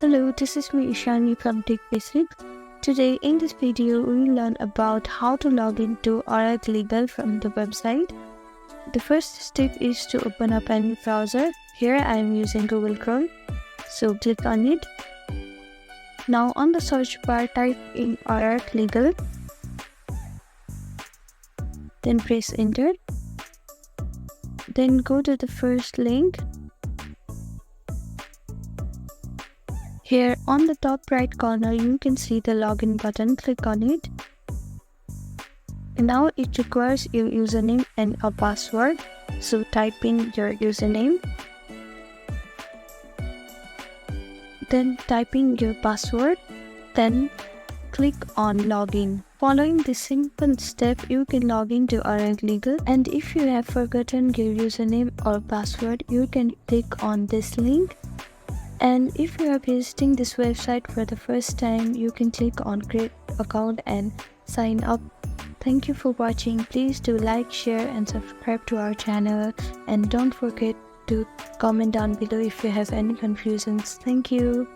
Hello, this is me Ishani from Tech Basics. Today in this video we will learn about how to log into ARAG Legal from the website. The first step is to open up any browser. Here I am using Google Chrome, so click on it. Now on the search bar type in ARAG Legal, then press enter. Then go to the first link. Here on the top right corner you can see the login button, click on it. And now it requires your username and a password, so type in your username. Then type in your password, then click on login. Following this simple step, you can log into ARAG Legal, and if you have forgotten your username or password, you can click on this link. And if you are visiting this website for the first time, you can click on create account and sign up. Thank you for watching. Please do like, share and subscribe to our channel, and don't forget to comment down below if you have any confusions. Thank you.